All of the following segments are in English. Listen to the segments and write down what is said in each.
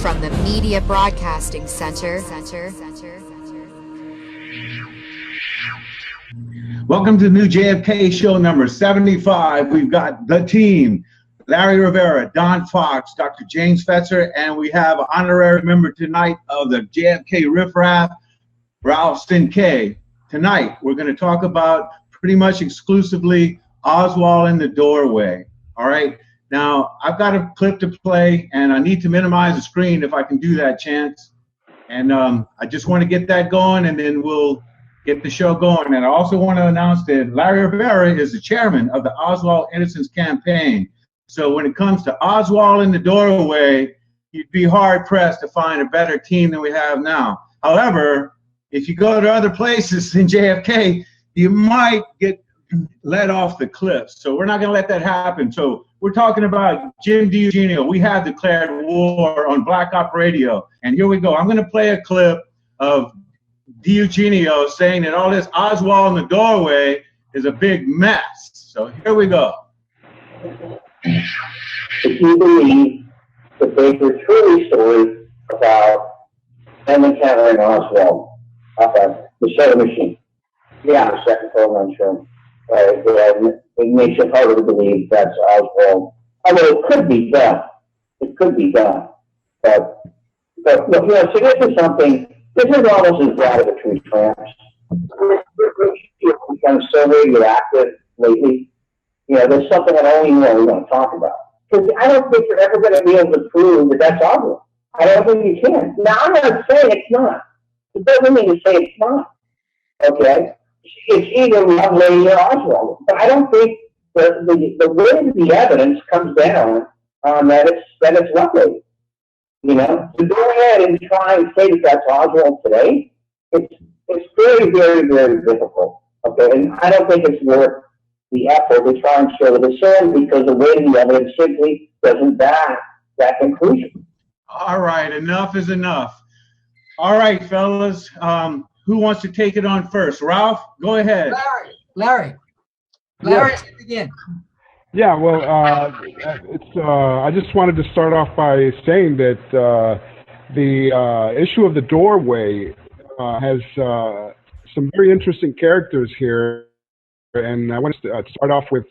From the Media Broadcasting Center. Welcome to the new JFK Show number 75. We've got the team, Larry Rivera, Don Fox, Dr. James Fetzer, and we have an honorary member tonight of the JFK Riff Raff, Ralph Cinque. Tonight, we're going to talk about pretty much exclusively Oswald in the doorway. All right. Now, I've got a clip to play, and I need to minimize the screen if I can do that, Chance. And I just want to get that going, and then we'll get the show going. And I also want to announce that Larry Rivera is the chairman of the Oswald Innocence Campaign. So when it comes to Oswald in the doorway, you'd be hard-pressed to find a better team than we have now. However, if you go to other places in JFK, you might get let off the cliff. So we're not going to let that happen. So we're talking about Jim DiEugenio. We have declared war on Black Op Radio. And here we go. I'm going to play a clip of DiEugenio saying that all this Oswald in the doorway is a big mess. So here we go. If you believe that they were truly stories about them encountering Oswald up at the show machine, the second program show, then it makes it harder to believe that's Oswald. Although it could be done. It could be done. But look, so this is something, this is almost as bad as a tree tramps. It's become so radioactive lately. There's something that only we want to talk about. Because I don't think you're ever going to be able to prove that that's Oswald. I don't think you can. Now, I'm not saying it's not. It doesn't mean to say it's not. Okay? It's either Lovelady or Oswald. But I don't think the way the evidence comes down on that it's Lovelady. To go ahead and try and say that that's Oswald today, it's very, very, very difficult. Okay? And I don't think it's worth the effort to try and show the sun because the way the evidence simply doesn't back that conclusion. All right, enough is enough. All right, fellas, who wants to take it on first? Ralph, go ahead. Larry, Yes. begin. Yeah, well, I just wanted to start off by saying that the issue of the doorway has some very interesting characters here. And I want to start off with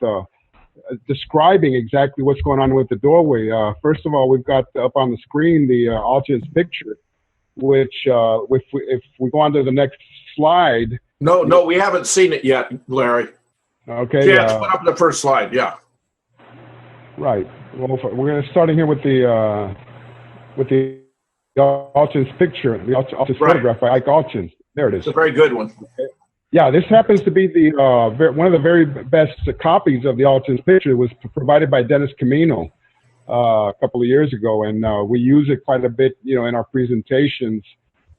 describing exactly what's going on with the doorway. First of all, we've got up on the screen the Alton's picture, which if we go on to the next slide. No, we haven't seen it yet, Larry. Okay. Yeah, put up the first slide. Yeah. Right. Well, we're going to start here with the Alton's picture, the Alton's photograph by Ike Alton. There it is. It's a very good one. Okay. Yeah, this happens to be the one of the very best copies of the Alton's picture. It was provided by Dennis Camino a couple of years ago, and we use it quite a bit, in our presentations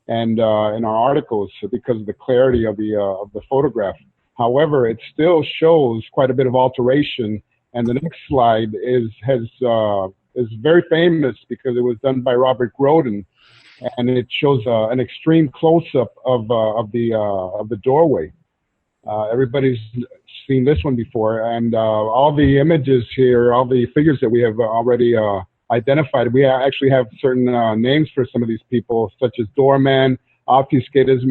and in our articles because of the clarity of the photograph. However, it still shows quite a bit of alteration, and the next slide is very famous because it was done by Robert Groden. And it shows an extreme close-up of the doorway. Everybody's seen this one before, and all the images here, all the figures that we have already identified, we actually have certain names for some of these people, such as doorman, obfuscated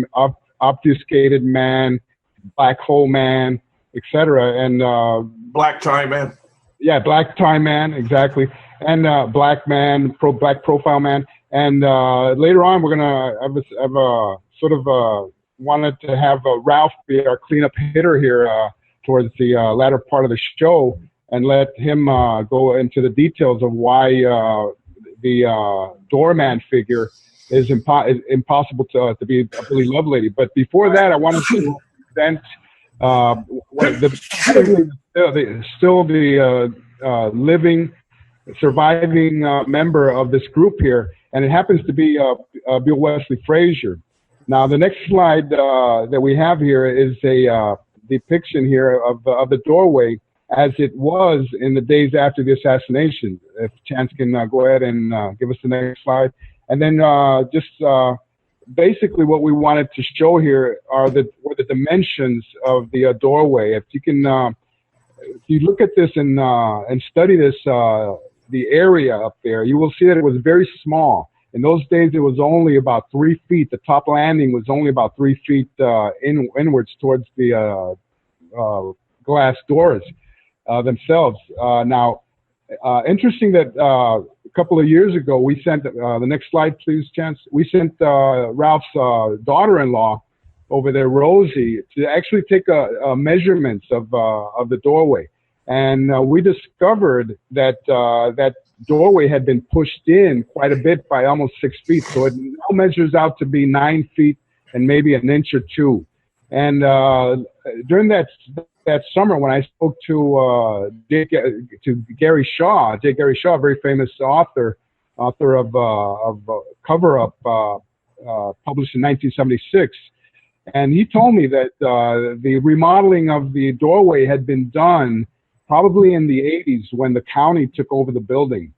man, black hole man, etc. And black tie man. Yeah, black tie man, exactly, and black man, black profile man. And later on, we're gonna have wanted to have Ralph be our cleanup hitter here towards the latter part of the show, and let him go into the details of why the doorman figure is impossible to be a Billy Lovelady. But before that, I wanted to present the living, surviving member of this group here. And it happens to be Bill Wesley Frazier. Now, the next slide that we have here is a depiction here of the doorway as it was in the days after the assassination. If Chance can go ahead and give us the next slide. And then basically what we wanted to show here were the dimensions of the doorway. If you can, if you look at this and study this, the area up there, you will see that it was very small. In those days, it was only about 3 feet. The top landing was only about 3 feet inwards towards the glass doors themselves. Now, interesting that a couple of years ago, we sent, the next slide, please, Chance. We sent Ralph's daughter-in-law over there, Rosie, to actually take measurements of the doorway. And we discovered that that doorway had been pushed in quite a bit by almost 6 feet. So it now measures out to be 9 feet and maybe an inch or two. And during that summer, when I spoke to Gary Shaw, a very famous author of Cover Up, published in 1976, and he told me that the remodeling of the doorway had been done probably in the 80s when the county took over the building.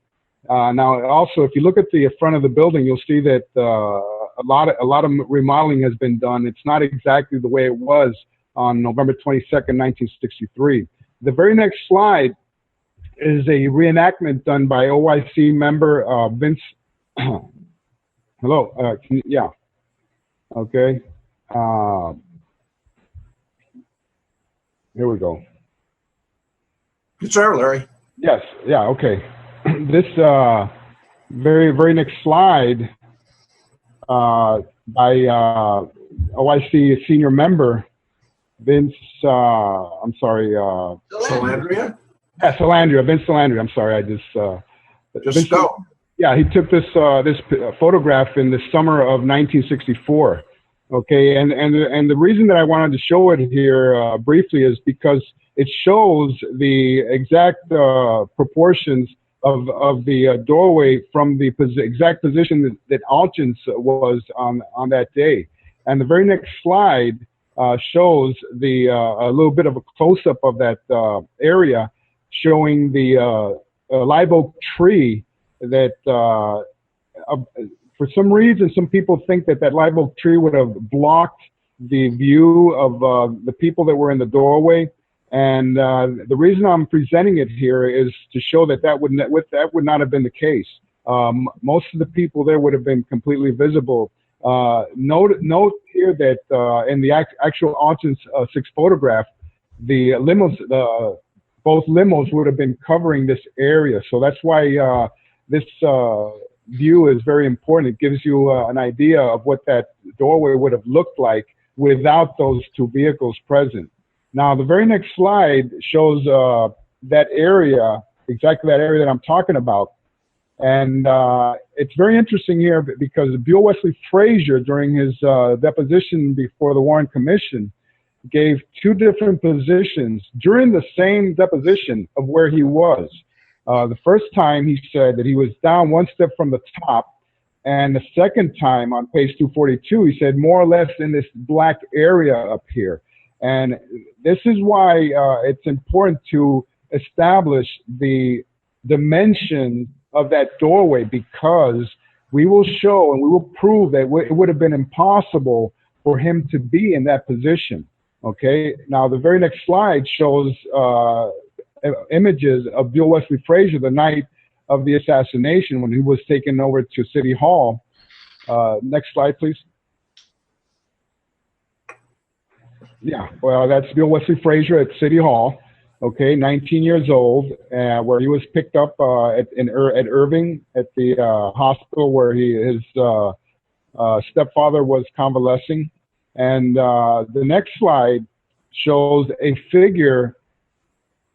Now, also, if you look at the front of the building, you'll see that a lot of remodeling has been done. It's not exactly the way it was on November 22nd, 1963. The very next slide is a reenactment done by OIC member Vince. Hello, yeah, okay. Here we go. It's there, Larry. Yes, yeah, okay. This very next slide by OIC senior member Vince, I'm sorry. Salandria? Yeah, Salandria, Vince Salandria. I'm sorry, I just Just go. Yeah, he took this photograph in the summer of 1964. Okay, and the reason that I wanted to show it here briefly is because it shows the exact proportions of the doorway from the exact position that Alchins was on that day. And the very next slide shows a little bit of a close-up of that area, showing the live oak tree that for some reason, some people think that live oak tree would have blocked the view of the people that were in the doorway. And the reason I'm presenting it here is to show that would not have been the case. Most of the people there would have been completely visible. Note here that in the actual Alton's 6 photograph, the limos, both limos would have been covering this area. So that's why this view is very important. It gives you an idea of what that doorway would have looked like without those 2 vehicles present. Now, the very next slide shows that area, exactly that area that I'm talking about. And it's very interesting here because Bill Wesley Frazier, during his deposition before the Warren Commission, gave 2 different positions during the same deposition of where he was. The first time he said that he was down 1 step from the top, and the second time on page 242, he said more or less in this black area up here. And this is why it's important to establish the dimension of that doorway, because we will show and we will prove that it would have been impossible for him to be in that position. Okay, now the very next slide shows images of Bill Wesley Frazier the night of the assassination when he was taken over to City Hall. Next slide, please. Yeah, well, that's Bill Wesley Frazier at City Hall, okay, 19 years old, where he was picked up at Irving at the hospital where his stepfather was convalescing. And the next slide shows a figure,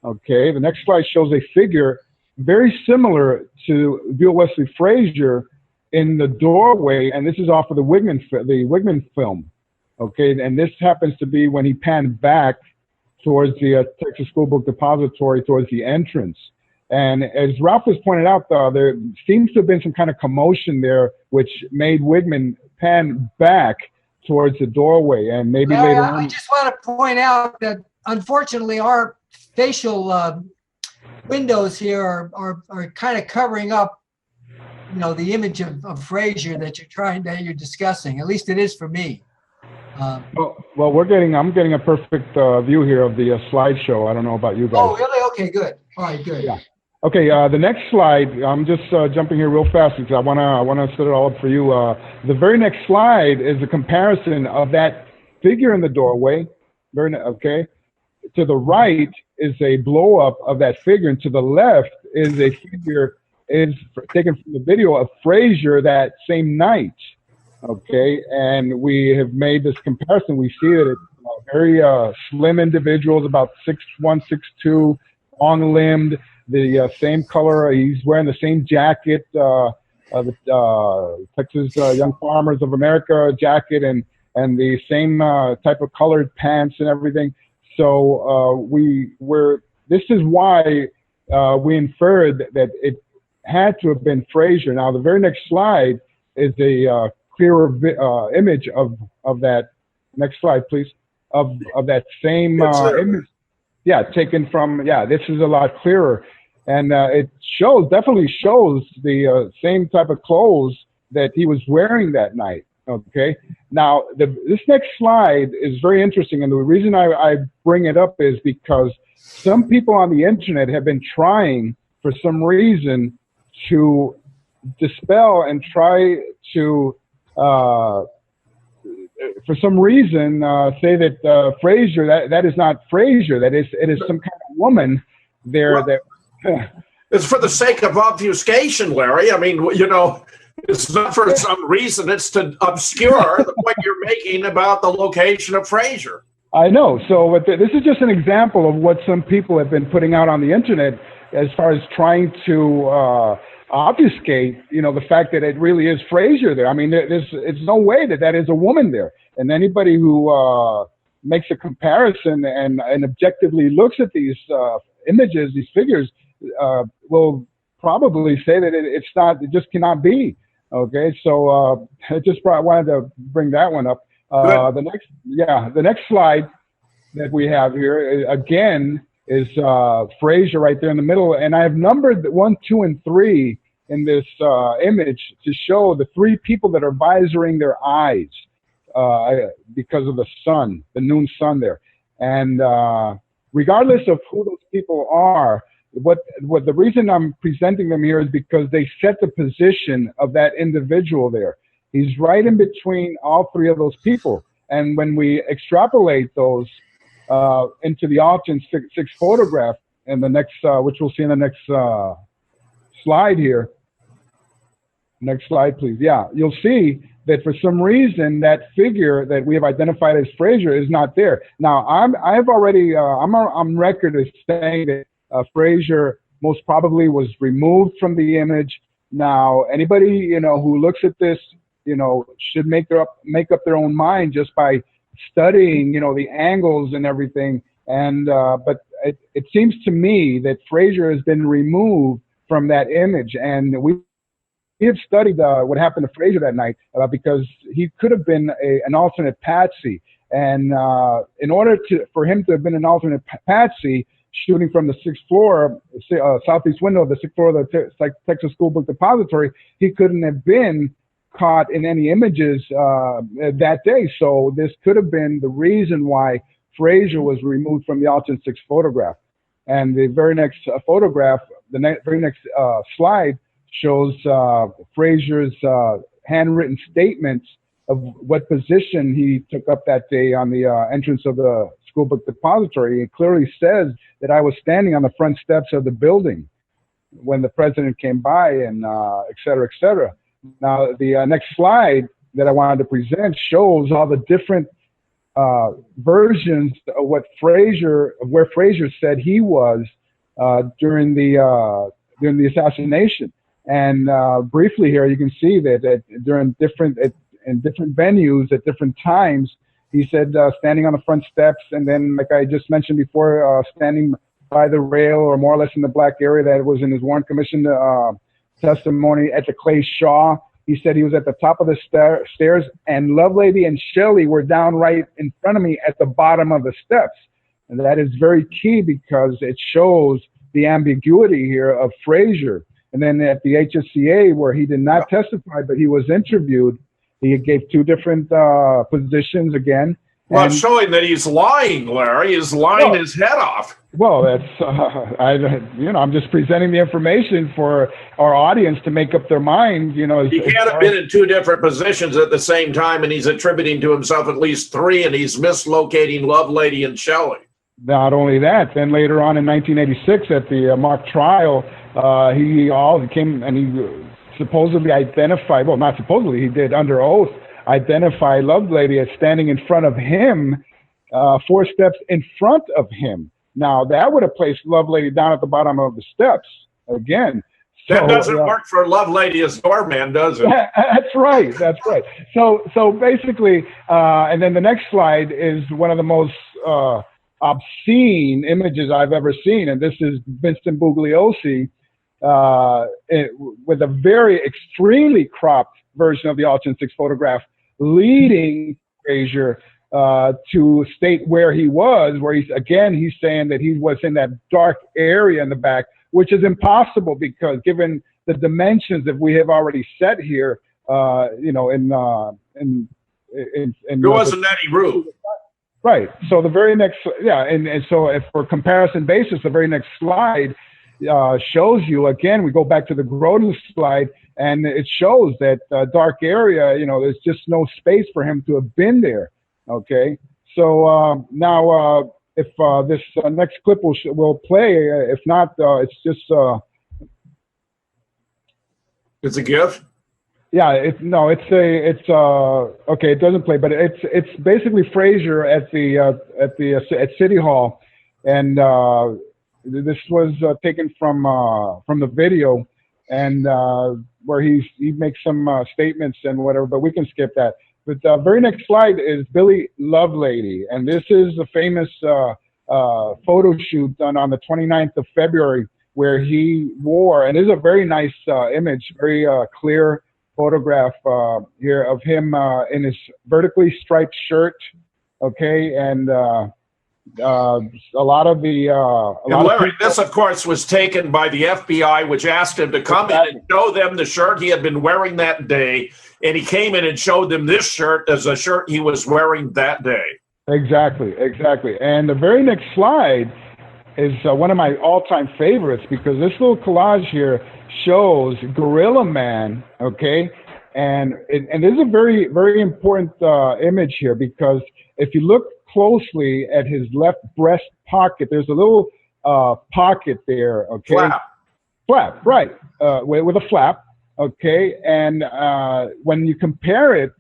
okay, the next slide shows a figure very similar to Bill Wesley Frazier in the doorway, and this is off of the Wigman film. Okay, and this happens to be when he panned back towards the Texas School Book Depository, towards the entrance. And as Ralph has pointed out, there seems to have been some kind of commotion there, which made Wigman pan back towards the doorway. And maybe later on. I just want to point out that unfortunately our facial windows here are kind of covering up, you know, the image of Frazier that you're discussing. At least it is for me. Well, I'm getting a perfect view here of the slideshow. I don't know about you guys. Oh, really? Okay, good. All right, good. Yeah. Okay, the next slide, I'm just jumping here real fast because I wanna set it all up for you. The very next slide is a comparison of that figure in the doorway. Okay, to the right is a blow up of that figure, and to the left is a figure taken from the video of Frazier that same night. Okay, and we have made this comparison. We see that it's very slim individuals, about 6'1", 6'2", long-limbed, the same color. He's wearing the same jacket, the Texas Young Farmers of America jacket, and the same type of colored pants and everything. So this is why we inferred that it had to have been Frazier. Now, the very next slide is a clearer image of that. Next slide, please. Of that same image. Yeah, taken from, this is a lot clearer. And it definitely shows the same type of clothes that he was wearing that night. Okay. Now, this next slide is very interesting. And the reason I bring it up is because some people on the internet have been trying, for some reason, to dispel and try to, for some reason, say that Frazier, that is not Frazier. It is some kind of woman there that. It's for the sake of obfuscation, Larry. I mean, it's not for some reason. It's to obscure the point you're making about the location of Frazier. I know. So this is just an example of what some people have been putting out on the internet as far as trying to obfuscate, the fact that it really is Frazier there. I mean, it's no way that is a woman there. And anybody who makes a comparison and objectively looks at these images, these figures, will probably say that it's not. It just cannot be. Okay, so I just wanted to bring that one up. The next slide that we have here again is Frazier right there in the middle, and I have numbered 1, 2, and 3 in this image to show the 3 people that are visoring their eyes because of the sun, the noon sun there. And regardless of who those people are, what the reason I'm presenting them here is because they set the position of that individual there. He's right in between all 3 of those people. And when we extrapolate those into the Alton 6 photograph, and the next, which we'll see in the next slide here. Next slide, please. Yeah, you'll see that for some reason that figure that we have identified as Frazier is not there. Now, I'm on record as saying that Frazier most probably was removed from the image. Now, anybody who looks at this, should make up their own mind just by studying, the angles and everything. And but it seems to me that Frazier has been removed from that image, and we have studied what happened to Frazier that night because he could have been an alternate patsy. And in order for him to have been an alternate patsy, shooting from the 6th floor, southeast window of the 6th floor of the Texas School Book Depository, he couldn't have been caught in any images that day. So this could have been the reason why Frazier was removed from the Alton 6 photograph. And the very next photograph, very next slide, shows Frazier's handwritten statements of what position he took up that day on the entrance of the School Book Depository. It clearly says that I was standing on the front steps of the building when the president came by, and et cetera, et cetera. Now, the next slide that I wanted to present shows all the different versions of where Frazier said he was during the assassination. And briefly here, you can see that during different venues at different times, he said standing on the front steps, and then, like I just mentioned before, standing by the rail, or more or less in the black area that was in his Warren Commission testimony at the Clay Shaw. He said he was at the top of the stairs, and Lovelady and Shelley were down right in front of me at the bottom of the steps. And that is very key because it shows the ambiguity here of Frazier. And then at the HSCA, where he did not testify, but he was interviewed, he gave 2 different positions again. Well, it's showing that he's lying, Larry. He's lying his head off. Well, that's I'm just presenting the information for our audience to make up their minds. He can't have been in two different positions at the same time, and he's attributing to himself at least three, and he's mislocating Lovelady and Shelley. Not only that, then later on in 1986 at the mock trial, he came and he supposedly identified, well, not supposedly, he did under oath identify Lovelady as standing in front of him, 4 steps in front of him. Now, that would have placed Lovelady down at the bottom of the steps again. That doesn't work for Lovelady as doorman, does it? That's right. That's right. So basically, and then the next slide is one of the most obscene images I've ever seen, and this is Vincent Bugliosi with a very extremely cropped version of the Altgen 6 photograph, leading Frazier to state where he was, where he's saying that he was in that dark area in the back, which is impossible because given the dimensions that we have already set here, there wasn't any room. Right. So the very next, and so if for comparison basis, the very next slide shows you, again, we go back to the Grodin slide, and it shows that dark area, there's just no space for him to have been there. Okay. So now if this next clip will play, if not, it's just... It's a GIF? Yeah, okay, it doesn't play, but it's basically Frazier at City Hall, and this was taken from the video, and where he makes some statements and whatever, but we can skip that. But the very next slide is Billy Lovelady, and this is the famous photo shoot done on the 29th of February, where he wore, and this is a very nice image, very clear photograph here of him in his vertically striped shirt, okay, and a lot of the Larry, this of course was taken by the FBI, which asked him to come in and show them the shirt he had been wearing that day, and he came in and showed them this shirt as a shirt he was wearing that day. Exactly. And the very next slide is one of my all-time favorites, because this little collage here shows Gorilla Man, okay, and this is a very, very important image here, because if you look closely at his left breast pocket, there's a little pocket there, okay? Flap, right, with a flap, okay? And when you compare it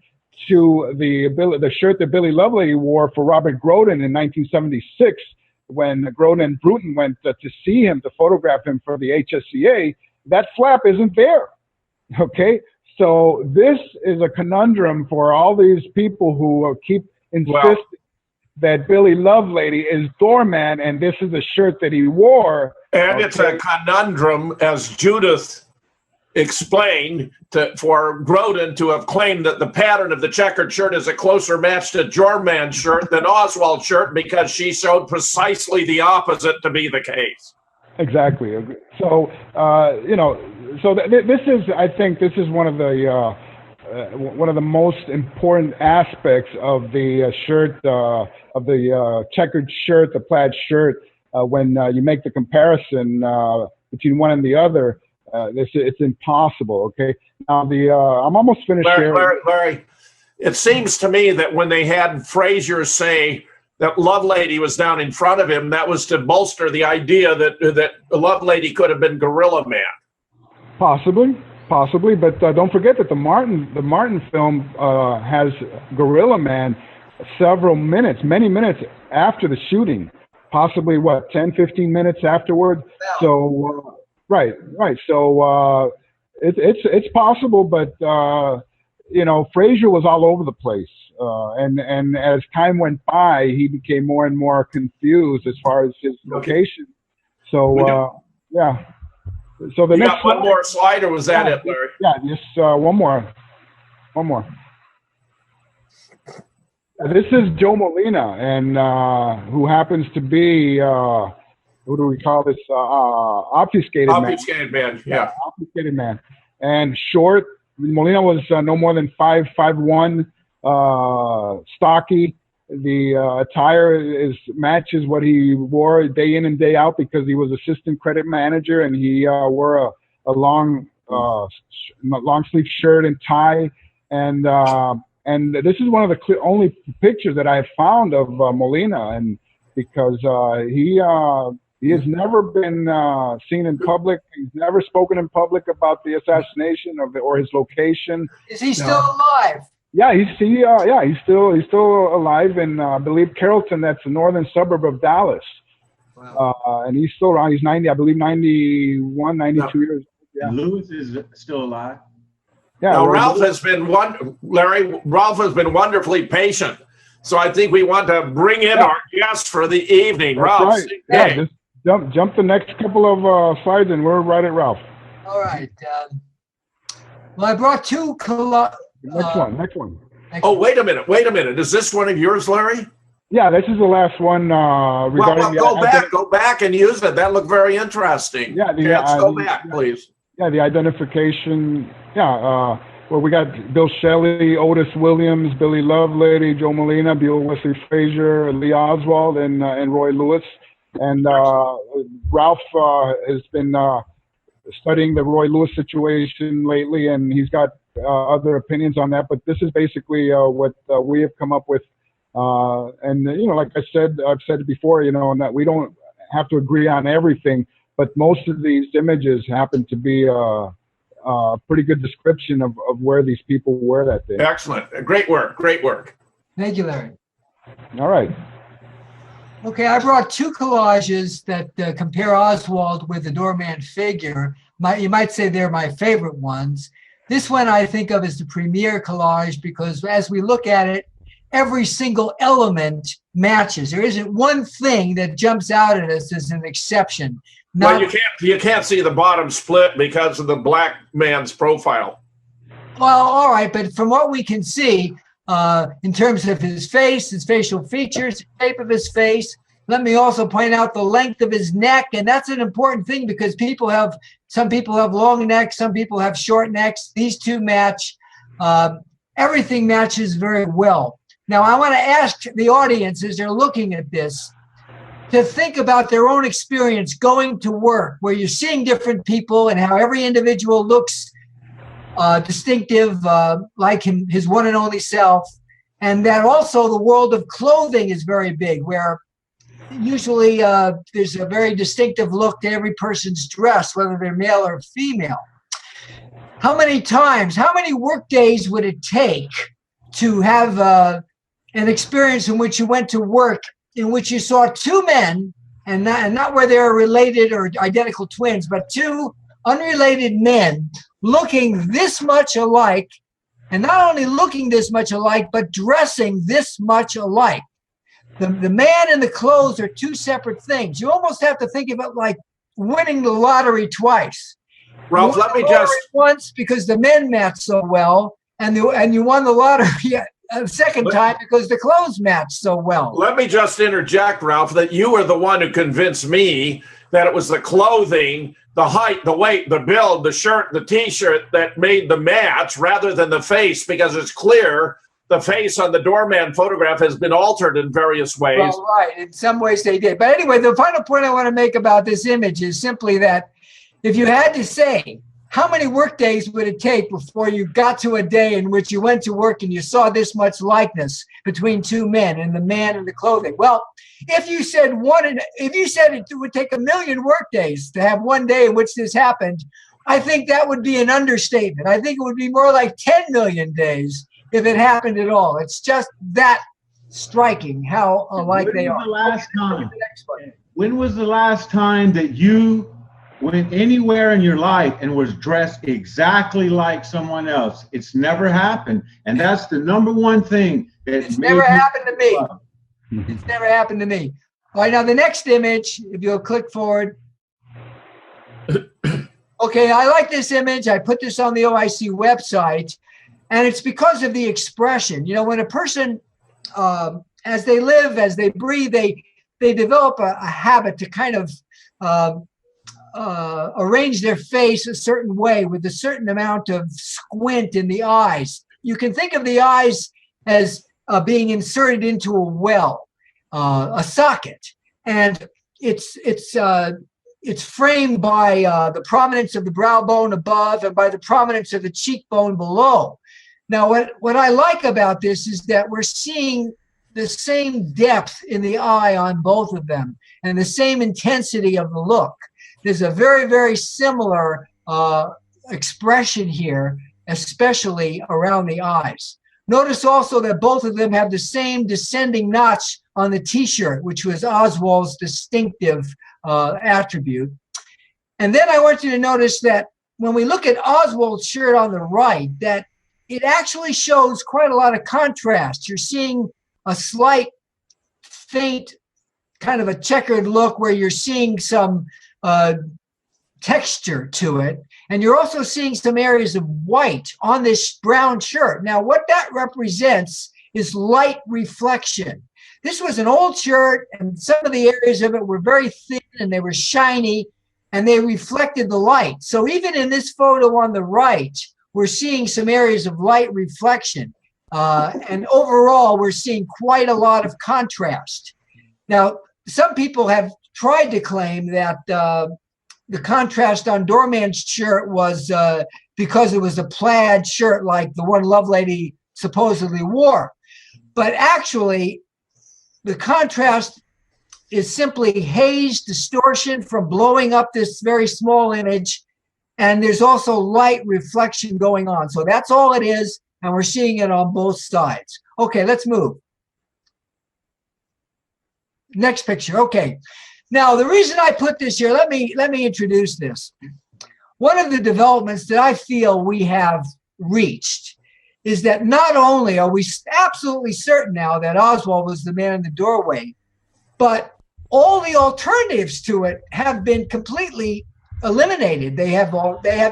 to the shirt that Billy Lovelady wore for Robert Grodin in 1976, when Grodin and Bruton went to see him, to photograph him for the HSCA, that flap isn't there, okay? So this is a conundrum for all these people who keep insisting that Billy Lovelady is doorman, and this is a shirt that he wore. And it's a conundrum, as Judith explained, for Grodin to have claimed that the pattern of the checkered shirt is a closer match to Doorman's shirt than Oswald's shirt, because she showed precisely the opposite to be the case. Exactly. So, this is, I think, this is one of the most important aspects of the shirt, of the checkered shirt, the plaid shirt. When you make the comparison between one and the other, it's impossible. Okay. Now I'm almost finished here. Larry, it seems to me that when they had Frazier say that Lovelady was down in front of him, that was to bolster the idea that Lovelady could have been Gorilla Man. Possibly, but don't forget that the Martin film has Gorilla Man many minutes after the shooting, possibly 10, 15 minutes afterward. Yeah. So right. So it's possible, but Frazier was all over the place, and as time went by, he became more and more confused as far as his location. So yeah. So the next one more slide, or was that it, Larry? Yeah, just one more. This is Joe Molina, and who happens to be who do we call this? Obfuscated man. Yeah. Obfuscated man, and short. Molina was no more than 5'1", stocky, the attire matches what he wore day in and day out because he was assistant credit manager, and he wore a long sleeve shirt and tie. And this is one of the only pictures that I have found of Molina, and because he has never been seen in public. He's never spoken in public about the assassination or his location. Is he still alive? Yeah, he's still alive in I believe Carrollton. That's the northern suburb of Dallas. Wow. And he's still around. He's 90, I believe 91, 92 years old. Yeah. Lewis is still alive. Yeah. Now, Ralph has been Ralph has been wonderfully patient. So I think we want to bring in our guest for the evening. That's Ralph. right. Yeah, just jump the next couple of slides and we're right at Ralph. All right. Well, I brought two Next one. Oh, wait a minute. Is this one of yours, Larry? Yeah, this is the last one regarding go back and use it. That looked very interesting. Yeah, let's go back, please. Yeah, the identification. Yeah, well, we got Bill Shelley, Otis Williams, Billy Lovelady, Joe Molina, Bill Wesley Frazier, Lee Oswald, and Roy Lewis. And Ralph has been studying the Roy Lewis situation lately, and he's got other opinions on that. But this is basically what we have come up with. And like I said, I've said it before, and that we don't have to agree on everything, but most of these images happen to be a pretty good description of where these people were that day. Excellent. Great work. Thank you, Larry. All right. Okay, I brought two collages that compare Oswald with the doorman figure. You might say they're my favorite ones. This one I think of as the premier collage because as we look at it, every single element matches. There isn't one thing that jumps out at us as an exception. Well, you can't see the bottom split because of the black man's profile. Well, all right, but from what we can see, in terms of his face, his facial features, the shape of his face, let me also point out the length of his neck, and that's an important thing because some people have long necks, some people have short necks. These two match. Everything matches very well. Now, I want to ask the audience as they're looking at this to think about their own experience going to work, where you're seeing different people and how every individual looks distinctive, like his one and only self, and that also the world of clothing is very big, where usually there's a very distinctive look to every person's dress, whether they're male or female. How many work days would it take to have an experience in which you went to work, in which you saw two men, and not where they're related or identical twins, but two unrelated men looking this much alike, and not only looking this much alike, but dressing this much alike? The man and the clothes are two separate things. You almost have to think of it like winning the lottery twice. Ralph, let me just once because the men match so well, and you won the lottery a second time because the clothes match so well. Let me just interject, Ralph, that you were the one who convinced me that it was the clothing, the height, the weight, the build, the shirt, the T-shirt that made the match rather than the face, because it's clear the face on the doorman photograph has been altered in various ways. Well, right. In some ways they did. But anyway, the final point I want to make about this image is simply that if you had to say, how many work days would it take before you got to a day in which you went to work and you saw this much likeness between two men and the man and the clothing? Well, if you said it would take 1 million work days to have one day in which this happened, I think that would be an understatement. I think it would be more like 10 million days if it happened at all. It's just that striking how alike they are. When was the last time that you went anywhere in your life and was dressed exactly like someone else? It's never happened. And that's the number one thing. It's never happened to me. It's never happened to me. All right, now the next image, if you'll click forward. Okay, I like this image. I put this on the OIC website, and it's because of the expression. When a person, as they live, as they breathe, they develop a habit to kind of arrange their face a certain way with a certain amount of squint in the eyes. You can think of the eyes as being inserted into a well, a socket, and it's framed by the prominence of the brow bone above and by the prominence of the cheekbone below. Now, what I like about this is that we're seeing the same depth in the eye on both of them and the same intensity of the look. There's a very, very similar expression here, especially around the eyes. Notice also that both of them have the same descending notch on the T-shirt, which was Oswald's distinctive attribute. And then I want you to notice that when we look at Oswald's shirt on the right, that it actually shows quite a lot of contrast. You're seeing a slight, faint, kind of a checkered look where you're seeing some texture to it. And you're also seeing some areas of white on this brown shirt. Now, what that represents is light reflection. This was an old shirt, and some of the areas of it were very thin, and they were shiny, and they reflected the light. So even in this photo on the right, we're seeing some areas of light reflection. And overall, we're seeing quite a lot of contrast. Now, some people have tried to claim that the contrast on Doorman's shirt was because it was a plaid shirt like the one Lovelady supposedly wore. But actually, the contrast is simply haze distortion from blowing up this very small image. And there's also light reflection going on. So that's all it is. And we're seeing it on both sides. Okay, let's move. Next picture. Okay. Now, the reason I put this here, let me introduce this. One of the developments that I feel we have reached is that not only are we absolutely certain now that Oswald was the man in the doorway, but all the alternatives to it have been completely eliminated. They have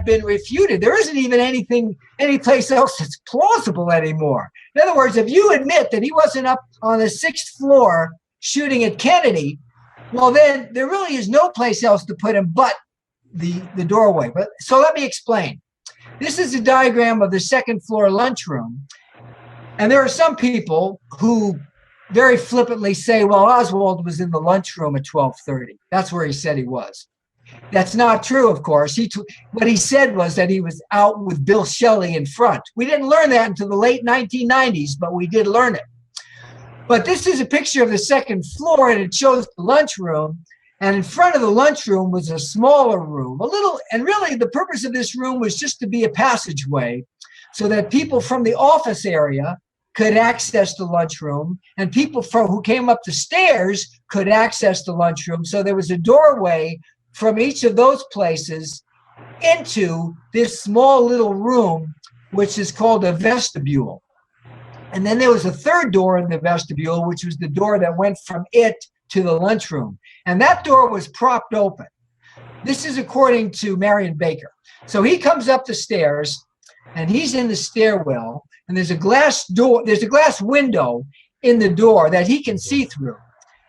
been refuted. There isn't even any place else that's plausible anymore. In other words, if you admit that he wasn't up on the 6th floor shooting at Kennedy, well, then there really is no place else to put him but the doorway. But so let me explain. This is a diagram of the 2nd floor lunchroom. And there are some people who very flippantly say, well, Oswald was in the lunchroom at 12:30. That's where he said he was. That's not true, of course. What he said was that he was out with Bill Shelley in front. We didn't learn that until the late 1990s, but we did learn it. But this is a picture of the 2nd floor, and it shows the lunchroom. And in front of the lunchroom was a smaller room, and really the purpose of this room was just to be a passageway so that people from the office area could access the lunchroom, and people who came up the stairs could access the lunchroom. So there was a doorway from each of those places into this small little room, which is called a vestibule. And then there was a third door in the vestibule, which was the door that went from it to the lunchroom. And that door was propped open. This is according to Marion Baker. So he comes up the stairs, and he's in the stairwell, and there's a glass window in the door that he can see through.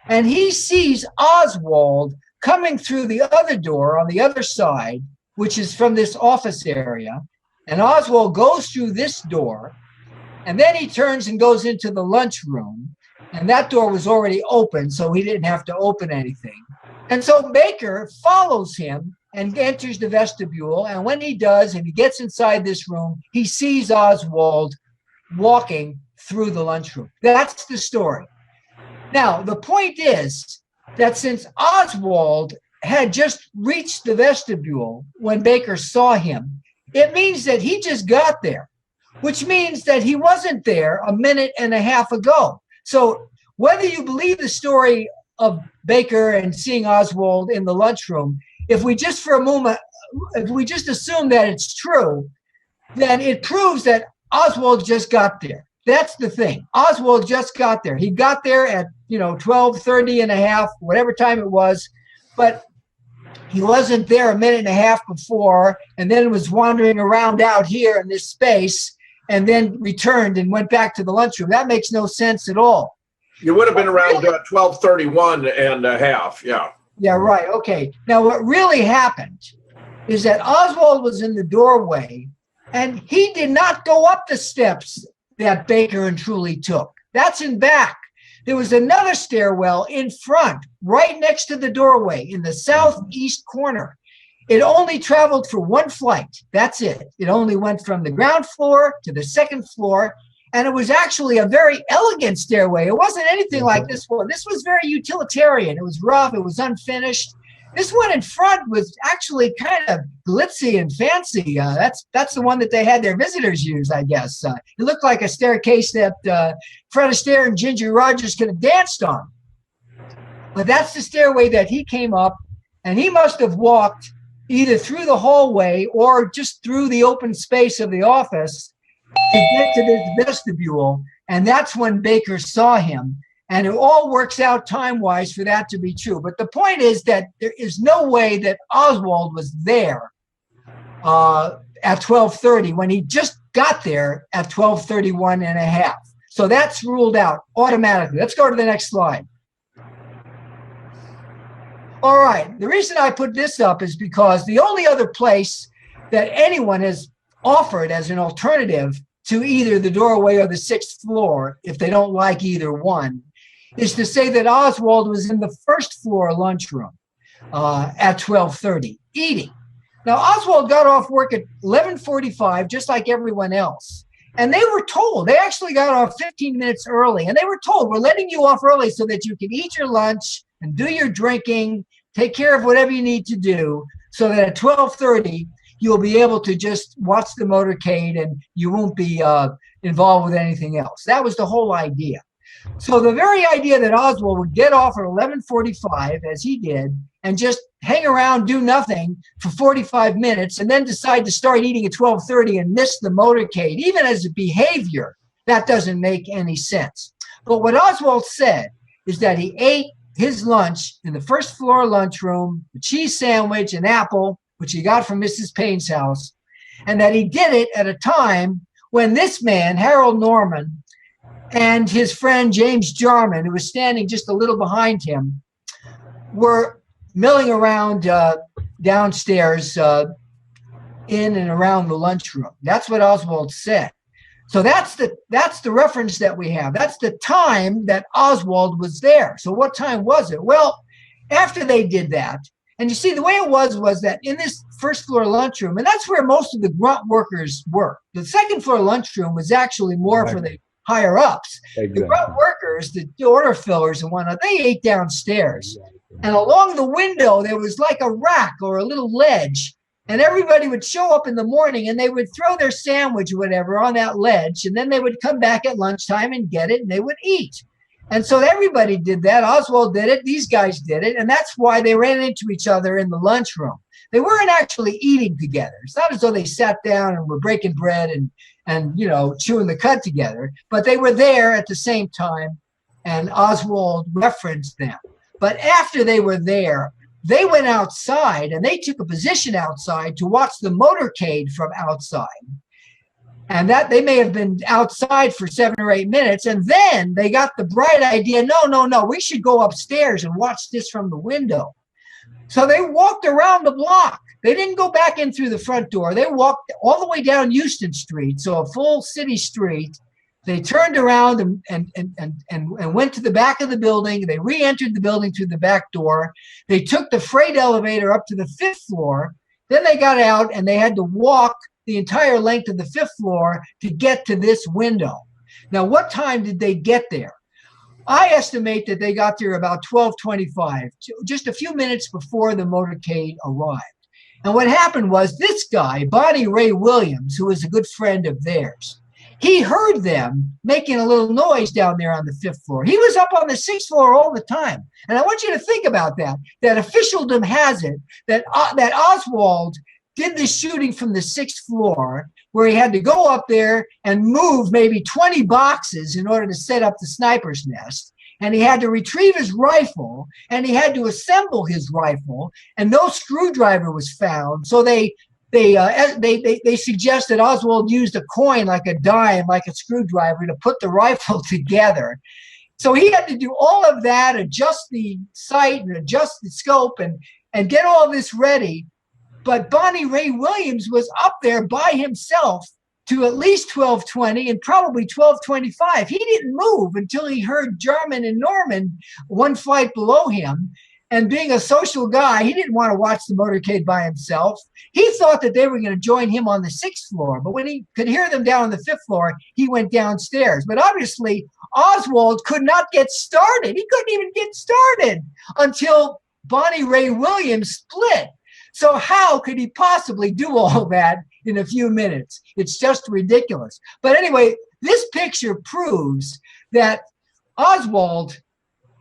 And he sees Oswald coming through the other door on the other side, which is from this office area. And Oswald goes through this door, and then he turns and goes into the lunchroom. And that door was already open, so he didn't have to open anything. And so Baker follows him and enters the vestibule. And when he does, and he gets inside this room, he sees Oswald walking through the lunchroom. That's the story. Now, the point is that since Oswald had just reached the vestibule when Baker saw him, it means that he just got there, which means that he wasn't there a minute and a half ago. So whether you believe the story of Baker and seeing Oswald in the lunchroom, if we just assume that it's true, then it proves that Oswald just got there. That's the thing. Oswald just got there. He got there at 12:30 and a half, whatever time it was, but he wasn't there a minute and a half before, and then was wandering around out here in this space, and then returned and went back to the lunchroom. That makes no sense at all. You would have been around 12:31 and a half, yeah. Yeah, right. Okay. Now, what really happened is that Oswald was in the doorway, and he did not go up the steps that Baker and Truly took. That's in back. There was another stairwell in front, right next to the doorway in the southeast corner. It only traveled for one flight. That's it. It only went from the ground floor to the second floor. And it was actually a very elegant stairway. It wasn't anything like this one. This was very utilitarian. It was rough. It was unfinished. This one in front was actually kind of glitzy and fancy. That's the one that they had their visitors use, I guess. It looked like a staircase that Fred Astaire and Ginger Rogers could have danced on. But that's the stairway that he came up, and he must have walked either through the hallway or just through the open space of the office to get to this vestibule. And that's when Baker saw him. And it all works out time-wise for that to be true. But the point is that there is no way that Oswald was there at 12:30 when he just got there at 12:31 and a half. So that's ruled out automatically. Let's go to the next slide. All right. The reason I put this up is because the only other place that anyone has offered as an alternative to either the doorway or the sixth floor, if they don't like either one, is to say that Oswald was in the first floor lunchroom at 12:30 eating. Now, Oswald got off work at 11:45, just like everyone else. And they were told, they actually got off 15 minutes early, and they were told, we're letting you off early so that you can eat your lunch and do your drinking, take care of whatever you need to do, so that at 12:30, you'll be able to just watch the motorcade and you won't be involved with anything else. That was the whole idea. So the very idea that Oswald would get off at 11:45, as he did, and just hang around, do nothing for 45 minutes, and then decide to start eating at 12:30 and miss the motorcade, even as a behavior, that doesn't make any sense. But what Oswald said is that he ate his lunch in the first floor lunchroom, a cheese sandwich, an apple, which he got from Mrs. Payne's house, and that he did it at a time when this man, Harold Norman, and his friend James Jarman, who was standing just a little behind him, were milling around downstairs in and around the lunchroom. That's what Oswald said. So that's the reference that we have. That's the time that Oswald was there. So what time was it? Well, after they did that, and you see, the way it was that in this first floor lunchroom, and that's where most of the grunt workers worked. The second floor lunchroom was actually more for the higher ups. Exactly. The grunt workers, the order fillers and whatnot, they ate downstairs. And along the window, there was like a rack or a little ledge. And everybody would show up in the morning and they would throw their sandwich or whatever on that ledge. And then they would come back at lunchtime and get it and they would eat. And so everybody did that. Oswald did it. These guys did it. And that's why they ran into each other in the lunchroom. They weren't actually eating together. It's not as though they sat down and were breaking bread and chewing the cud together. But they were there at the same time. And Oswald referenced them. But after they were there, they went outside and they took a position outside to watch the motorcade from outside. And that they may have been outside for 7 or 8 minutes. And then they got the bright idea, no, we should go upstairs and watch this from the window. So they walked around the block. They didn't go back in through the front door. They walked all the way down Houston Street, so a full city street. They turned around and went to the back of the building. They re-entered the building through the back door. They took the freight elevator up to the 5th floor. Then they got out and they had to walk the entire length of the 5th floor to get to this window. Now, what time did they get there? I estimate that they got there about 12:25, just a few minutes before the motorcade arrived. And what happened was this guy, Bonnie Ray Williams, who was a good friend of theirs, he heard them making a little noise down there on the 5th floor. He was up on the 6th floor all the time. And I want you to think about that officialdom has it that Oswald did the shooting from the 6th floor, where he had to go up there and move maybe 20 boxes in order to set up the sniper's nest. And he had to retrieve his rifle, and he had to assemble his rifle, and no screwdriver was found. So they suggest that Oswald used a coin, like a dime, like a screwdriver, to put the rifle together. So he had to do all of that, adjust the sight and adjust the scope and get all this ready. But Bonnie Ray Williams was up there by himself to at least 1220 and probably 1225. He didn't move until he heard Jarman and Norman one flight below him. And being a social guy, he didn't want to watch the motorcade by himself. He thought that they were going to join him on the 6th floor. But when he could hear them down on the 5th floor, he went downstairs. But obviously, Oswald could not get started. He couldn't even get started until Bonnie Ray Williams split. So how could he possibly do all that in a few minutes? It's just ridiculous. But anyway, this picture proves that Oswald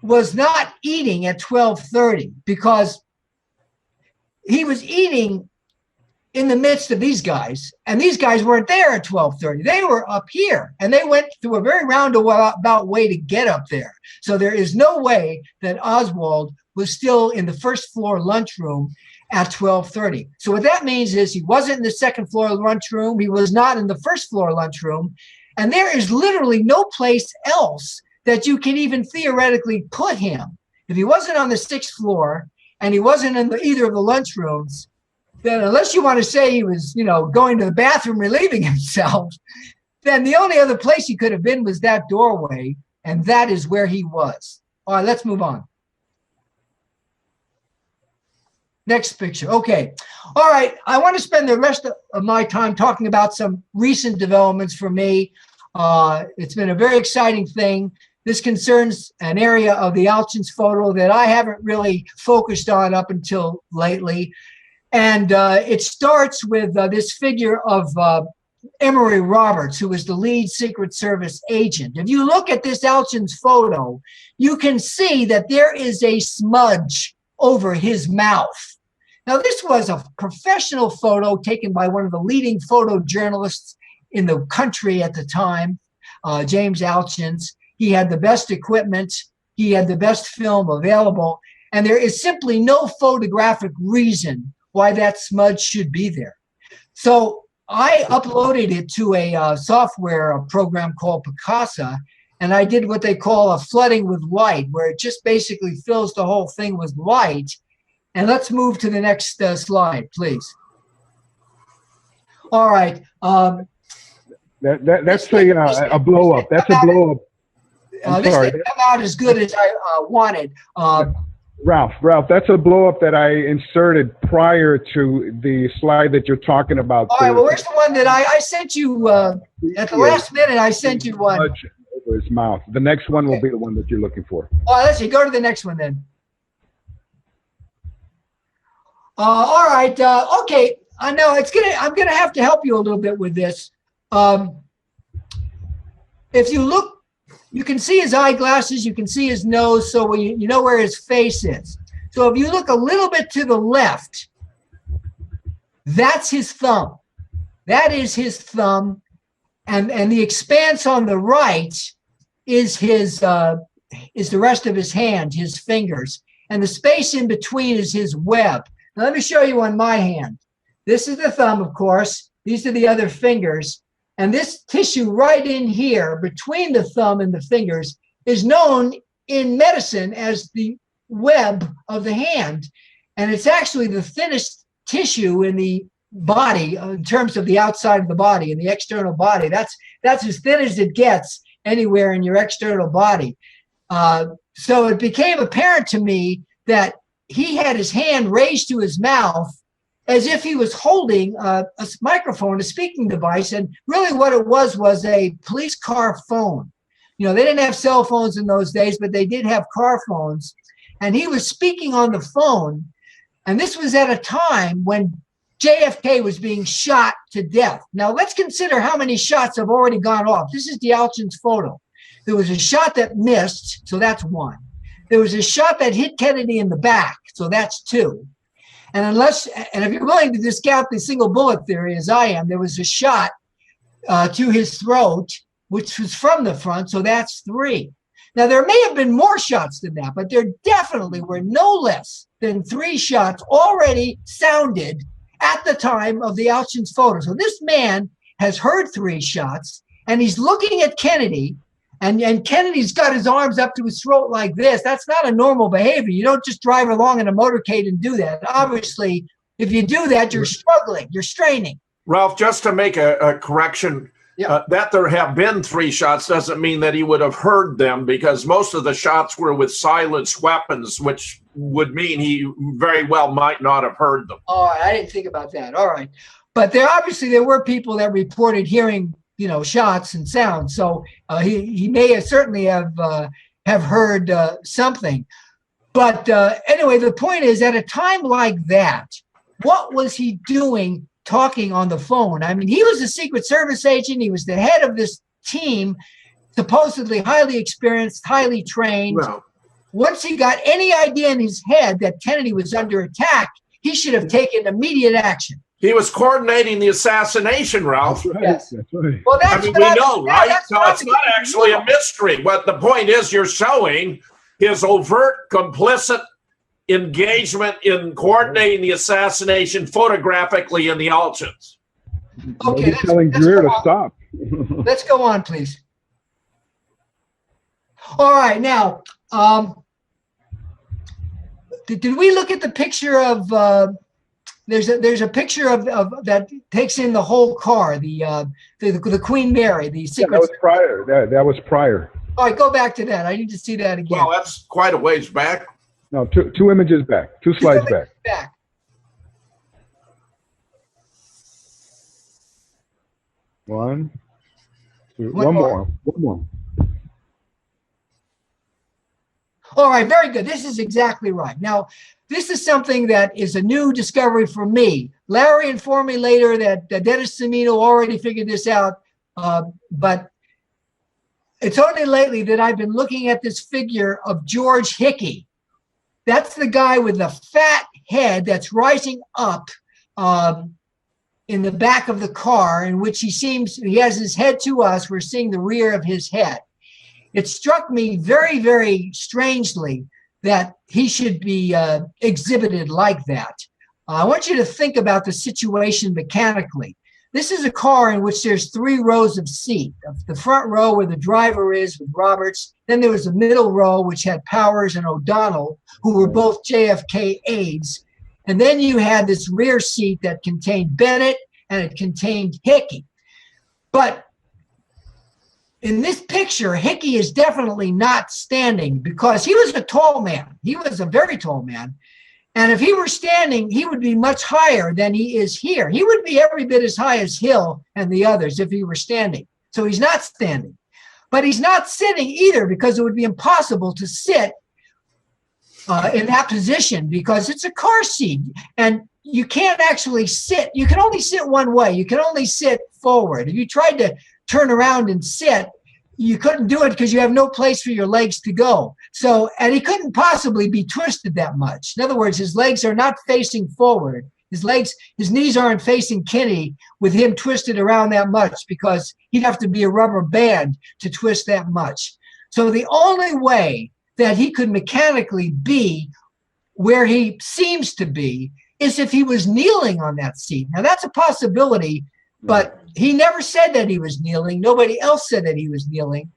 was not eating at 12:30 because he was eating in the midst of these guys, and these guys weren't there at 12:30. They were up here, and they went through a very roundabout way to get up there. So there is no way that Oswald was still in the 1st floor lunchroom at 12:30. So what that means is he wasn't in the 2nd floor lunchroom. He was not in the 1st floor lunchroom, and there is literally no place else that you can even theoretically put him. If he wasn't on the 6th floor and he wasn't in either of the lunchrooms, then unless you want to say he was, going to the bathroom relieving himself, then the only other place he could have been was that doorway, and that is where he was. All right, let's move on. Next picture. Okay. All right. I want to spend the rest of my time talking about some recent developments for me. It's been a very exciting thing. This concerns an area of the Alchins photo that I haven't really focused on up until lately. And it starts with this figure of Emory Roberts, who was the lead Secret Service agent. If you look at this Alchins photo, you can see that there is a smudge over his mouth. Now, this was a professional photo taken by one of the leading photojournalists in the country at the time, James Alchins. He had the best equipment. He had the best film available. And there is simply no photographic reason why that smudge should be there. So I uploaded it to a software program called Picasa, and I did what they call a flooding with light, where it just basically fills the whole thing with light. And let's move to the next slide, please. All right. That's a blow up. That's a blow up. This didn't come out as good as I wanted. Ralph, that's a blow up that I inserted prior to the slide that you're talking about. All right, well, where's the one that I sent you at the last minute? I sent you one. Over his mouth. The next one will be the one that you're looking for. All right, let's see. Go to the next one then. All right. Okay. I know I'm gonna have to help you a little bit with this. If you look, you can see his eyeglasses, you can see his nose, so you know where his face is. So if you look a little bit to the left, that's his thumb. That is his thumb, and the expanse on the right is the rest of his hand, his fingers, and the space in between is his web. Now let me show you on my hand. This is the thumb, of course. These are the other fingers. And this tissue right in here between the thumb and the fingers is known in medicine as the web of the hand. And it's actually the thinnest tissue in the body in terms of the outside of the body and the external body. That's as thin as it gets anywhere in your external body. So it became apparent to me that he had his hand raised to his mouth as if he was holding a microphone, a speaking device. And really what it was a police car phone. They didn't have cell phones in those days, but they did have car phones. And he was speaking on the phone. And this was at a time when JFK was being shot to death. Now, let's consider how many shots have already gone off. This is DiEugenio's photo. There was a shot that missed, so that's one. There was a shot that hit Kennedy in the back, so that's two. And if you're willing to discount the single bullet theory, as I am, there was a shot to his throat, which was from the front, so that's three. Now, there may have been more shots than that, but there definitely were no less than 3 shots already sounded at the time of the Alchins photo. So this man has heard 3 shots, and he's looking at Kennedy, and Kennedy's got his arms up to his throat like this. That's not a normal behavior. You don't just drive along in a motorcade and do that. Obviously, if you do that, you're struggling, you're straining. Ralph, just to make a correction, that there have been 3 shots doesn't mean that he would have heard them, because most of the shots were with silenced weapons, which would mean he very well might not have heard them. All right, I didn't think about that. All right. But there were people that reported hearing, shots and sounds. So he may have certainly have heard something. But anyway, the point is, at a time like that, what was he doing talking on the phone? I mean, he was a Secret Service agent. He was the head of this team, supposedly highly experienced, highly trained. Well, Once he got any idea in his head that Kennedy was under attack, he should have taken immediate action. he was coordinating the assassination, Ralph. That's right. Yes. That's right. Well, that's I mean, we know, right? that's So what it's not actually a mystery. But the point is, you're showing his overt, complicit engagement in coordinating the assassination photographically in the Alchins. Okay, Maybe telling Greer to stop. Let's go on, please. All right, now, did we look at the picture of? There's a picture of that takes in the whole car, the Queen Mary, the secret. That was prior. That was prior. All right, go back to that. I need to see that again. Well, that's quite a ways back. No, two images back. 2 slides back. One, two, one more. All right, very good. This is exactly right. Now, this is something that is a new discovery for me. Larry informed me later that Dennis Cimino already figured this out, but it's only lately that I've been looking at this figure of George Hickey. That's the guy with the fat head that's rising up in the back of the car, in which he has his head to us. We're seeing the rear of his head. It struck me very, very strangely that he should be exhibited like that. I want you to think about the situation mechanically. This is a car in which there's 3 rows of seat. The front row where the driver is with Roberts. Then there was the middle row, which had Powers and O'Donnell, who were both JFK aides. And then you had this rear seat that contained Bennett and it contained Hickey. But in this picture, Hickey is definitely not standing, because he was a tall man. He was a very tall man. And if he were standing, he would be much higher than he is here. He would be every bit as high as Hill and the others if he were standing. So he's not standing. But he's not sitting either, because it would be impossible to sit in that position, because it's a car seat. And you can't actually sit. You can only sit one way. You can only sit forward. If you tried to turn around and sit, you couldn't do it because you have no place for your legs to go. So, and he couldn't possibly be twisted that much. In other words, his legs are not facing forward. His knees aren't facing Kinney with him twisted around that much, because he'd have to be a rubber band to twist that much. So the only way that he could mechanically be where he seems to be is if he was kneeling on that seat. Now that's a possibility, but he never said that he was kneeling. Nobody else said that he was kneeling.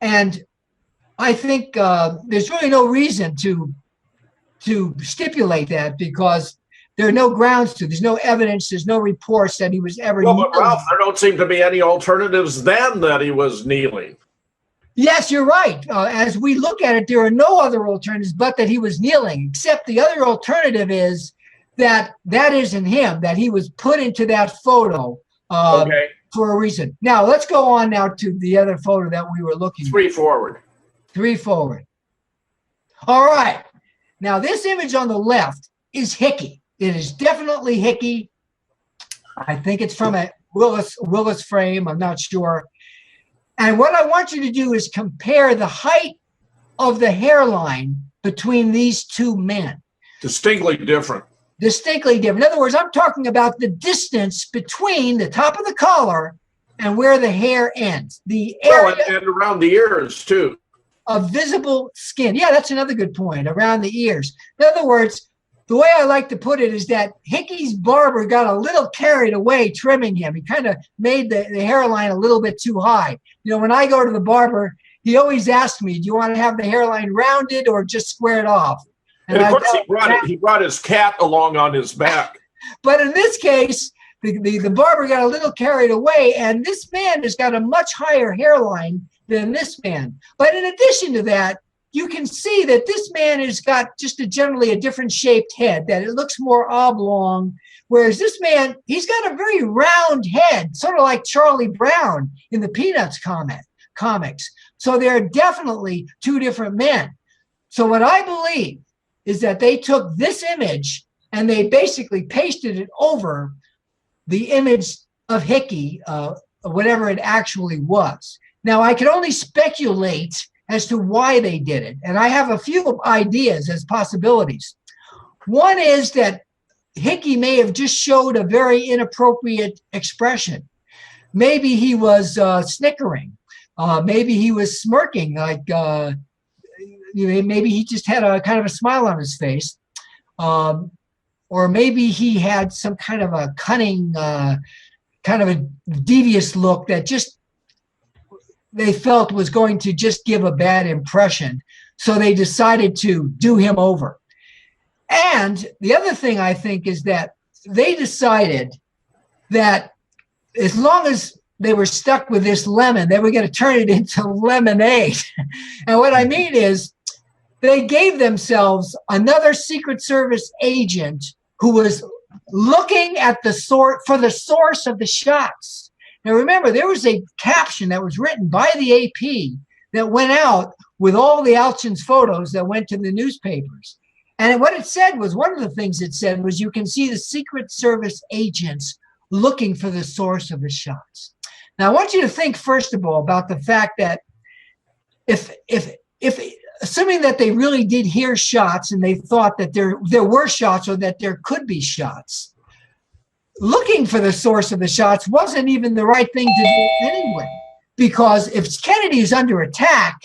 And I think there's really no reason to stipulate that, because there are no grounds to. There's no evidence. There's no reports that he was ever kneeling. But Ralph, there don't seem to be any alternatives then that he was kneeling. Yes, you're right. As we look at it, there are no other alternatives but that he was kneeling, except the other alternative is that isn't him, that he was put into that photo for a reason. Now, let's go on now to the other photo that we were looking at. 3 forward. 3 forward. All right. Now, this image on the left is Hickey. It is definitely Hickey. I think it's from a Willis frame. I'm not sure. And what I want you to do is compare the height of the hairline between these 2 men. Distinctly different. Distinctly different. In other words, I'm talking about the distance between the top of the collar and where the hair ends. The area and around the ears, too. Of visible skin. Yeah, that's another good point, around the ears. In other words, the way I like to put it is that Hickey's barber got a little carried away trimming him. He kind of made the hairline a little bit too high. You know, when I go to the barber, he always asks me, do you want to have the hairline rounded or just squared off? And of course, he brought his cat along on his back. But in this case, the barber got a little carried away, and this man has got a much higher hairline than this man. But in addition to that, you can see that this man has got just generally a different shaped head, that it looks more oblong, whereas this man, he's got a very round head, sort of like Charlie Brown in the Peanuts comics. So they're definitely two different men. So what I believe is that they took this image and they basically pasted it over the image of Hickey, whatever it actually was. Now, I can only speculate as to why they did it, and I have a few ideas as possibilities. One is that Hickey may have just showed a very inappropriate expression. Maybe he was snickering. Maybe he was smirking, like maybe he just had a kind of a smile on his face. Or maybe he had some kind of a cunning, kind of a devious look that just they felt was going to just give a bad impression. So they decided to do him over. And the other thing I think is that they decided that as long as they were stuck with this lemon, they were going to turn it into lemonade. And what I mean is they gave themselves another Secret Service agent who was looking at for the source of the shots. Now, remember, there was a caption that was written by the AP that went out with all the Alchin's photos that went to the newspapers. And what it said was, one of the things it said was, you can see the Secret Service agents looking for the source of the shots. Now, I want you to think, first of all, about the fact that if assuming that they really did hear shots and they thought that there were shots or that there could be shots, looking for the source of the shots wasn't even the right thing to do anyway. Because if Kennedy is under attack,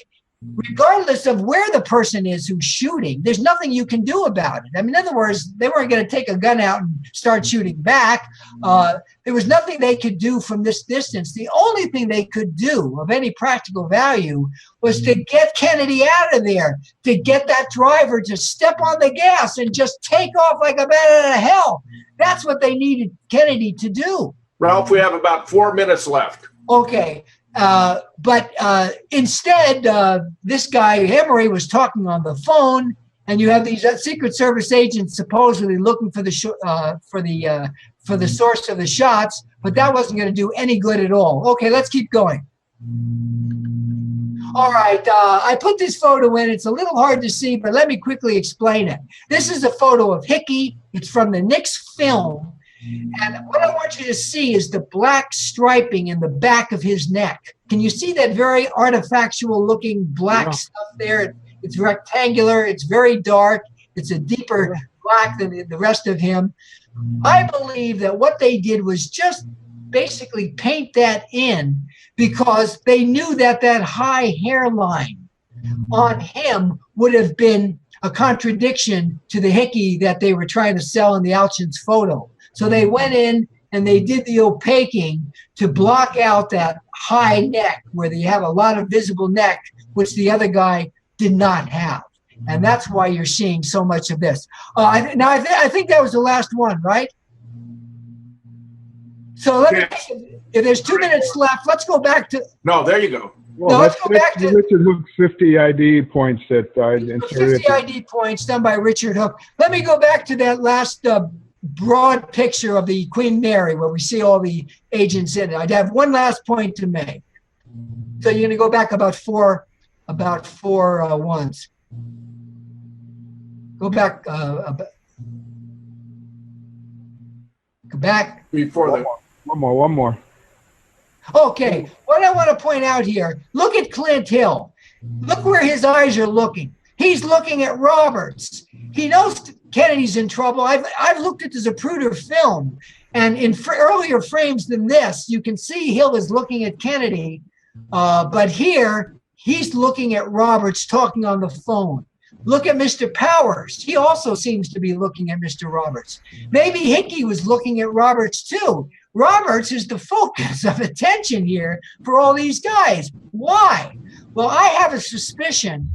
regardless of where the person is who's shooting, there's nothing you can do about it. I mean, in other words, they weren't going to take a gun out and start shooting back. There was nothing they could do from this distance. The only thing they could do of any practical value was to get Kennedy out of there, to get that driver to step on the gas and just take off like a bat out of hell. That's what they needed Kennedy to do. Ralph, we have about 4 minutes left. Okay. But instead, this guy, Emery, was talking on the phone, and you have these Secret Service agents supposedly looking for the source of the shots, but that wasn't going to do any good at all. Okay, let's keep going. All right, I put this photo in. It's a little hard to see, but let me quickly explain it. This is a photo of Hickey. It's from the Nix film. And what I want you to see is the black striping in the back of his neck. Can you see that very artifactual looking black stuff there? It's rectangular. It's very dark. It's a deeper black than the rest of him. I believe that what they did was just basically paint that in because they knew that that high hairline on him would have been a contradiction to the Hickey that they were trying to sell in the Alchin's photo. So they went in and they did the opaquing to block out that high neck where they have a lot of visible neck, which the other guy did not have. And that's why you're seeing so much of this. I think that was the last one, right? So if there's 2 minutes left, let's go back to. No, there you go. Well, let's go back to Richard Hook's 50 ID points that I inserted. 50 ID points done by Richard Hook. Let me go back to that last broad picture of the Queen Mary where we see all the agents in it. I'd have one last point to make. So you're going to go back about four ones. Go back. Go back. Before One more. Okay. What I want to point out here, look at Clint Hill. Look where his eyes are looking. He's looking at Roberts. He knows Kennedy's in trouble. I've looked at the Zapruder film, and in earlier frames than this, you can see Hill is looking at Kennedy, but here he's looking at Roberts talking on the phone. Look at Mr. Powers. He also seems to be looking at Mr. Roberts. Maybe Hickey was looking at Roberts too. Roberts is the focus of attention here for all these guys. Why? Well, I have a suspicion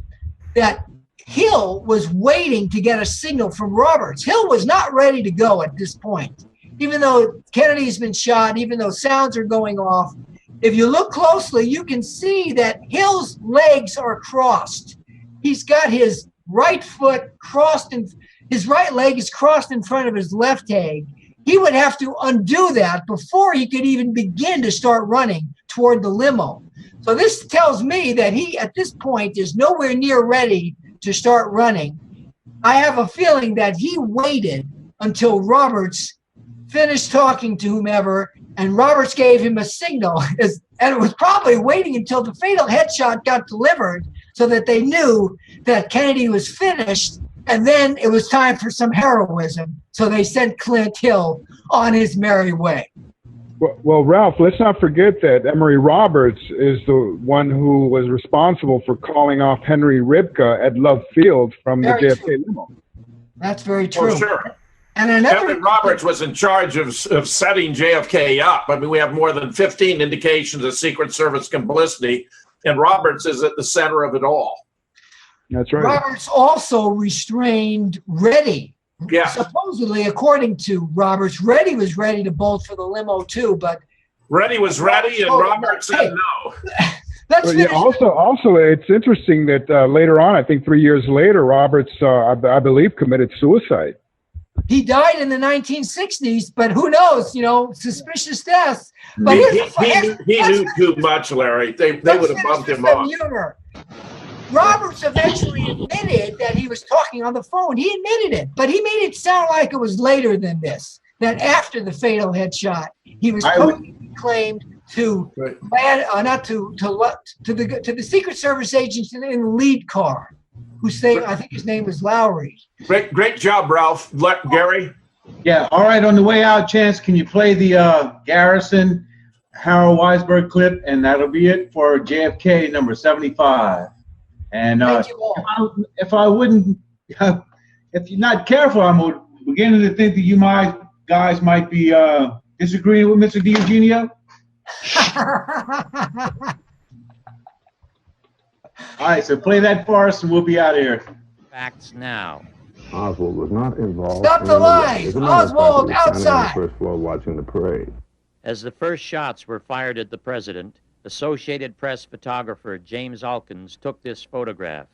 that Hill was waiting to get a signal from Roberts. Hill was not ready to go at this point. even though Kennedy's been shot, even though sounds are going off, if you look closely, you can see that Hill's legs are crossed. He's got his right foot crossed, and his right leg is crossed in front of his left leg. He would have to undo that before he could even begin to start running toward the limo. So this tells me that he, at this point, is nowhere near ready to start running. I have a feeling that he waited until Roberts finished talking to whomever, and Roberts gave him a signal. And it was probably waiting until the fatal headshot got delivered so that they knew that Kennedy was finished, and then it was time for some heroism. So they sent Clint Hill on his merry way. Well, Ralph, let's not forget that Emory Roberts is the one who was responsible for calling off Henry Ribka at Love Field from the JFK limo. That's very true. Oh, sure. And another Henry Roberts was in charge of setting JFK up. I mean, we have more than 15 indications of Secret Service complicity, and Roberts is at the center of it all. That's right. Roberts also restrained Reddy. Yeah. Supposedly, according to Roberts, Reddy was ready to bolt for the limo too, but Reddy was ready, and Roberts said no. Let's Well, finish. yeah, also, it's interesting that later on, I think 3 years later, Roberts, I believe, committed suicide. He died in the 1960s, but who knows? You know, suspicious deaths. But He knew too much, Larry. They would have bumped him off. Humor. Roberts eventually admitted that he was talking on the phone. He admitted it, but he made it sound like it was later than this. That after the fatal headshot, he was claimed to not to the Secret Service agents in the lead car, who say I think his name was Lowry. Great job, Ralph. Gary. Yeah. All right. On the way out, Chance, can you play the Garrison Harold Weisberg clip, and that'll be it for JFK number 75. And if you're not careful, I'm beginning to think that you guys might be disagreeing with Mr. DiEugenio. All right, so play that for us, and we'll be out of here. Facts now. Oswald was not involved. Stop the lies! Oswald outside! On the first floor watching the parade. As the first shots were fired at the president, Associated Press photographer James Alkins took this photograph.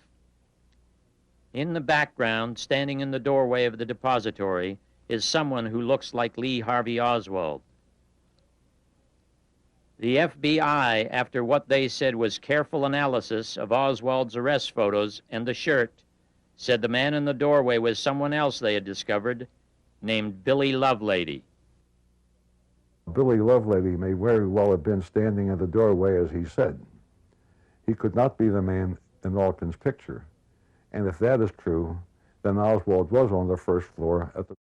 In the background, standing in the doorway of the depository, is someone who looks like Lee Harvey Oswald. The FBI, after what they said was careful analysis of Oswald's arrest photos and the shirt, said the man in the doorway was someone else they had discovered, named Billy Lovelady. Billy Lovelady may very well have been standing in the doorway as he said. He could not be the man in Alkin's picture. And if that is true, then Oswald was on the first floor at the